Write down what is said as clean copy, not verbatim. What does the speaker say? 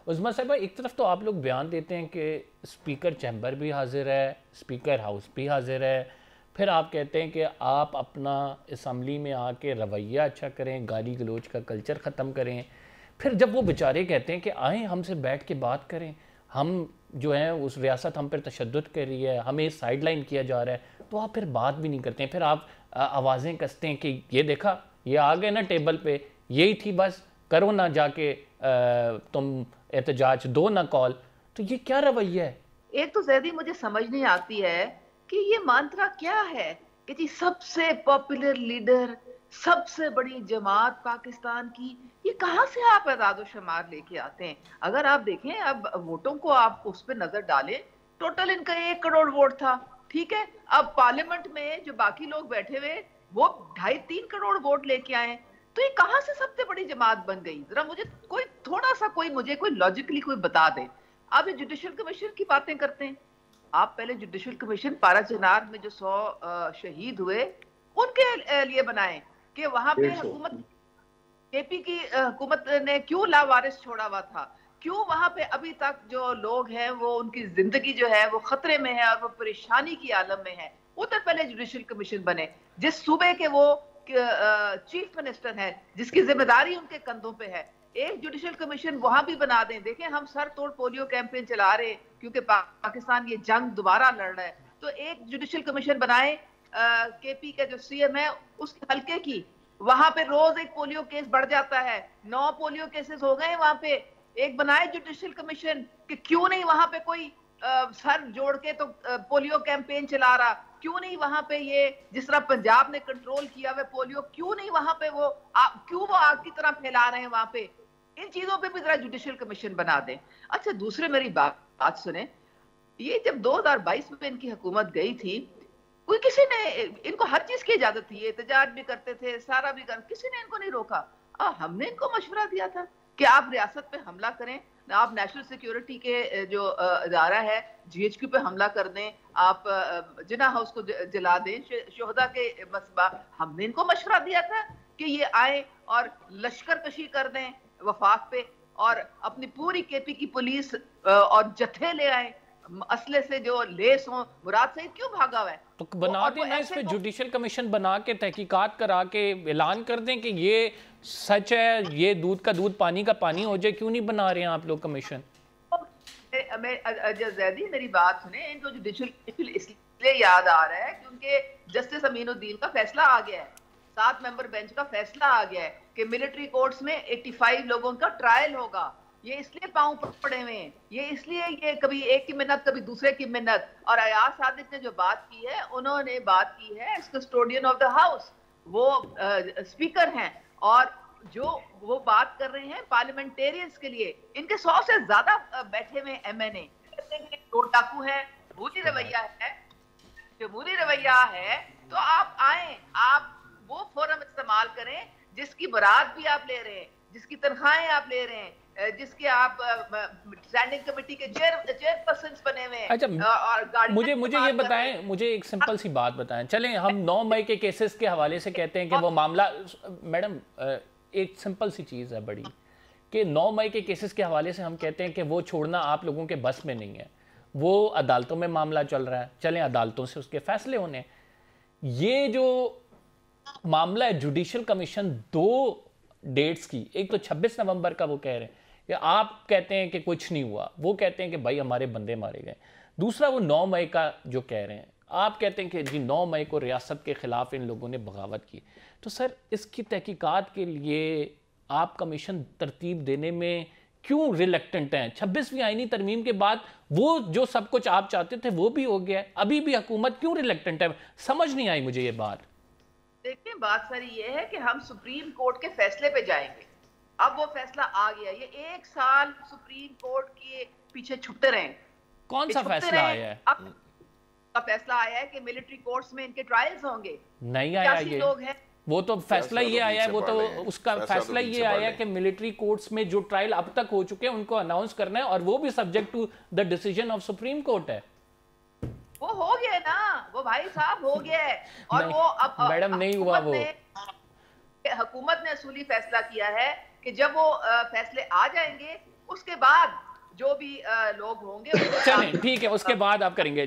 उस्मा साहब, एक तरफ तो आप लोग बयान देते हैं कि स्पीकर चैम्बर भी हाजिर है, स्पीकर हाउस भी हाजिर है, फिर आप कहते हैं कि आप अपना असम्बली में आके रवैया अच्छा करें, गाली गलोच का कल्चर ख़त्म करें। फिर जब वो बेचारे कहते हैं कि आएँ हमसे बैठ के बात करें, हम जो है उस रियासत हम पर तशद्दुद कर रही है, हमें साइड लाइन किया जा रहा है, तो आप फिर बात भी नहीं करते हैं। फिर आप आवाज़ें कसते हैं कि ये देखा, ये आ गए ना टेबल पे, यही थी बस, करो ना जाके तुम एहतजाज, दो ना कॉल। तो ये क्या रवैया है? एक तो जैदी मुझे समझ नहीं आती है कि ये मंत्रा क्या है कि जी सबसे पॉपुलर लीडर, सबसे बड़ी जमात पाकिस्तान की, ये कहां से आप एदाद शुमार लेके आते हैं? अगर आप देखें, अब वोटों को आप उस पर नजर डालें, टोटल इनका 1 करोड़ वोट था, ठीक है। अब पार्लियामेंट में जो बाकी लोग बैठे हुए वो 2.5-3 करोड़ वोट लेके आए, तो ये कहां से सबसे बड़ी जमात बन गई? जरा मुझे कोई थोड़ा सा मुझे कोई लॉजिकली कोई बता दे। आप ये जुडिशल कमीशन की बातें करते हैं, आप पहले जुडिशल कमीशन पारा चनार में जो 100 शहीद हुए उनके लिए बनाए कि वहां पे हुकूमत, केपी की हुकूमत ने क्यों लावारिस छोड़ा हुआ था, क्यों वहां पे अभी तक जो लोग हैं वो उनकी जिंदगी जो है वो खतरे में है और वो परेशानी की आलम में है। वो तो पहले जुडिशल कमीशन बने, जिस सूबे के वो चीफ मिनिस्टर है, जिसकी जिम्मेदारी उनके कंधों पे है। एक जुडिशल कमीशन वहां भी बना दें। देखें, हम सर तोड़ पोलियो कैंपेन चला रहे हैं क्योंकि पाकिस्तान ये जंग दोबारा लड़ रहा है, तो एक जुडिशल कमीशन बनाए। केपी का जो सीएम है उसके हल्के की, वहां पे रोज एक पोलियो केस बढ़ जाता है, 9 पोलियो केसेस हो गए वहां पे। एक बनाए जुडिशल कमीशन कि क्यों नहीं वहां पे कोई सर जोड़ के तो पोलियो कैंपेन चला रहा, क्यों नहीं वहां पे ये जिस तरह पंजाब ने कंट्रोल किया हुआ पोलियो, क्यों नहीं वहां पे वो क्यों वो आग की तरह फैला रहे हैं वहां पे? इन चीजों पे भी जरा जुडिशल कमीशन बना दें। अच्छा, दूसरे मेरी बात सुने, ये जब 2022 में इनकी हुकूमत गई थी, कोई किसी ने, इनको हर चीज की इजाजत थी, एहतजाज भी करते थे, सारा भी कर, किसी ने इनको नहीं रोका। हमने इनको मशवरा दिया था कि आप रियासत पे हमला करें, आप नेशनल सिक्योरिटी के जो इदारा है जीएचक्यू पे हमला कर दें, आप जिना हाउस को जला दें, शोहदा के मसबा। हमने इनको मशवरा दिया था कि ये आए और लश्कर कशी कर दें वफाक पे और अपनी पूरी केपी की पुलिस और जत्थे ले आए असले से जो लेस हो। मुराद सईद क्यों भागा हुआ है? तो बना दें ना इस पे जुडिशल कमीशन, बना के तहकीकात करा के ऐलान कर दें कि ये सच है, ये दूध का दूध पानी का पानी हो जाए। क्यों नहीं बना रहे हैं आप लोग कमीशन? जैदी मेरी बात सुने, इनको जुडिशल कमीशन इसलिए याद आ रहा है क्योंकि जस्टिस अमीनुद्दीन का फैसला आ गया है, 7 मेंबर बेंच का फैसला आ गया है कि मिलिट्री कोर्ट्स में 85 लोगों का ट्रायल होगा। ये इसलिए पांव पड़े हुए हैं, ये इसलिए, ये कभी एक की मिन्नत कभी दूसरे की मिन्नत। और अयाज सादिक ने जो बात की है, उन्होंने बात की है कस्टोडियन ऑफ द हाउस, वो स्पीकर हैं, और जो वो बात कर रहे हैं पार्लियामेंटेरियंस के लिए। इनके 100 से ज्यादा बैठे हुए एमएनए दो टाकू है, जमहूरी रवैया है, जमहूरी रवैया है। तो आप आए, आप वो फोरम इस्तेमाल करें जिसकी बरात भी आप ले रहे हैं, जिसकी तनख्वाहें आप ले रहे हैं, जिसके आप स्टैंडिंग कमेटी के चेयरपर्सन बने हुए हैं। अच्छा, और मुझे ये बताएं, मुझे एक सिंपल सी बात बताएं। चलें, हम 9 मई के केसेस के हवाले से कहते हैं कि वो मामला, मैडम एक सिंपल सी चीज़ है बड़ी, कि 9 मई के केसेस के हवाले से हम कहते हैं कि वो छोड़ना आप लोगों के बस में नहीं है। वो अदालतों में मामला चल रहा है, चलें अदालतों से उसके फैसले होने। ये जो मामला है जुडिशल कमीशन 2 डेट्स की, एक तो 26 नवंबर का वो कह रहे हैं कि आप कहते हैं कि कुछ नहीं हुआ, वो कहते हैं कि भाई हमारे बंदे मारे गए। दूसरा वो 9 मई का जो कह रहे हैं, आप कहते हैं कि जी 9 मई को रियासत के खिलाफ इन लोगों ने बगावत की। तो सर, इसकी तहकीकात के लिए आप कमीशन तरतीब देने में क्यों रिलेक्टेंट हैं? 26वीं आईनी तरमीम के बाद वो जो सब कुछ आप चाहते थे वो भी हो गया है, अभी भी हुकूमत क्यों रिलेक्टेंट है? समझ नहीं आई मुझे ये बात। देखिए, बात सारी ये है कि हम सुप्रीम कोर्ट के फैसले पे जाएंगे। अब वो फैसला आ गया, ये 1 साल सुप्रीम कोर्ट के पीछे छुपते रहे। कौन सा फैसला आया है? अब का फैसला आया है कि मिलिट्री कोर्ट्स में इनके ट्रायल्स होंगे। नहीं आया ये, लोग हैं, वो तो फैसला ये आया है, वो तो उसका फैसला ये आया है कि मिलिट्री कोर्ट्स में जो ट्रायल अब तक हो चुके हैं उनको अनाउंस करना है, और वो भी subject to the decision of Supreme Court है। वो हो गया ना, वो भाई साहब हो गया है। और वो अब मैडम नहीं हुआ, वो हुकूमत ने असूली फैसला किया है कि जब वो फैसले आ जाएंगे उसके बाद जो भी लोग होंगे चलें ठीक है, उसके बाद आप करेंगे।